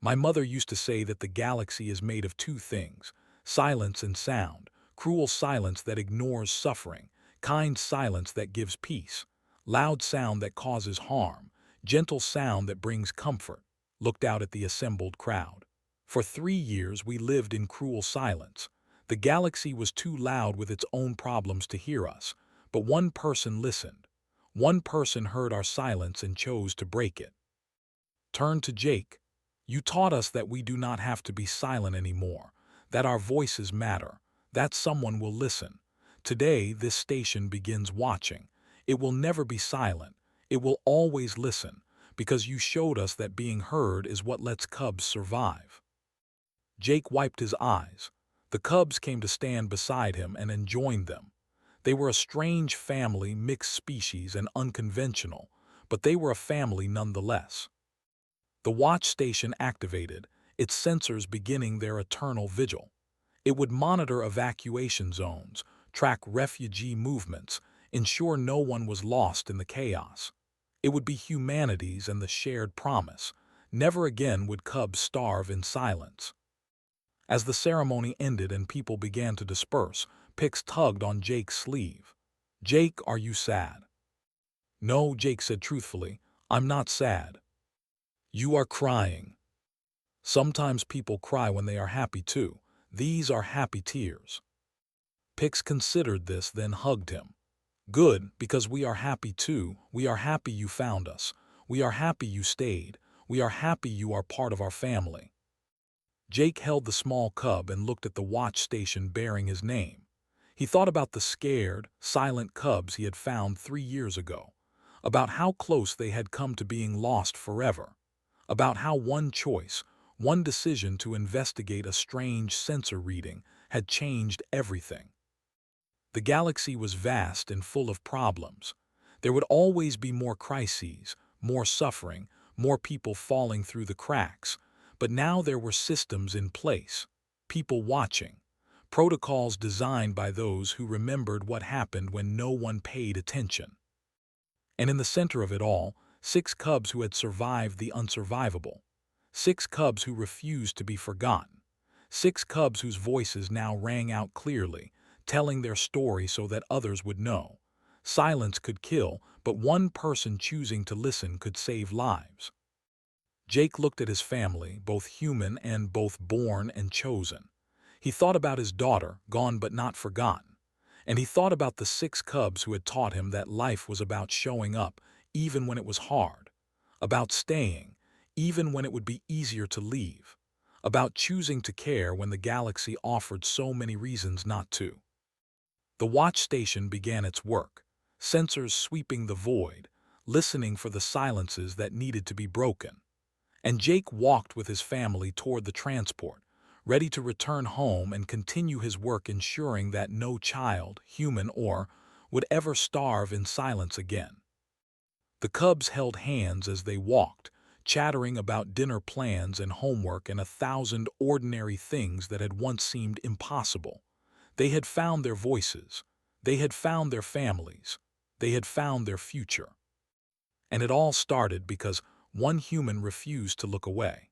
My mother used to say that the galaxy is made of 2 things, silence and sound, cruel silence that ignores suffering, kind silence that gives peace, loud sound that causes harm, gentle sound that brings comfort. Looked out at the assembled crowd. For 3 years we lived in cruel silence. The galaxy was too loud with its own problems to hear us, but one person listened. One person heard our silence and chose to break it. Turned to Jake. You taught us that we do not have to be silent anymore, that our voices matter, that someone will listen. Today, this station begins watching. It will never be silent. It will always listen, because you showed us that being heard is what lets cubs survive. Jake wiped his eyes. The cubs came to stand beside him and joined them. They were a strange family, mixed species and unconventional, but they were a family nonetheless. The watch station activated, its sensors beginning their eternal vigil. It would monitor evacuation zones, track refugee movements, ensure no one was lost in the chaos. It would be humanity's and the shared promise. Never again would cubs starve in silence. As the ceremony ended and people began to disperse, Pix tugged on Jake's sleeve. Jake, are you sad? No, Jake said truthfully, I'm not sad. You are crying. Sometimes people cry when they are happy too. These are happy tears. Pix considered this, then hugged him. Good, because we are happy too. We are happy you found us. We are happy you stayed. We are happy you are part of our family. Jake held the small cub and looked at the watch station bearing his name. He thought about the scared, silent cubs he had found 3 years ago, about how close they had come to being lost forever, about how one choice, one decision to investigate a strange sensor reading had changed everything. The galaxy was vast and full of problems. There would always be more crises, more suffering, more people falling through the cracks. But now there were systems in place, people watching, protocols designed by those who remembered what happened when no one paid attention. And in the center of it all, 6 cubs who had survived the unsurvivable. 6 cubs who refused to be forgotten. 6 cubs whose voices now rang out clearly, telling their story so that others would know. Silence could kill, but one person choosing to listen could save lives. Jake looked at his family, both human and both born and chosen. He thought about his daughter, gone but not forgotten. And he thought about the 6 cubs who had taught him that life was about showing up, even when it was hard. About staying, even when it would be easier to leave. About choosing to care when the galaxy offered so many reasons not to. The watch station began its work, sensors sweeping the void, listening for the silences that needed to be broken. And Jake walked with his family toward the transport, ready to return home and continue his work ensuring that no child, human or, would ever starve in silence again. The cubs held hands as they walked, chattering about dinner plans and homework and 1,000 ordinary things that had once seemed impossible. They had found their voices. They had found their families. They had found their future. And it all started because one human refused to look away.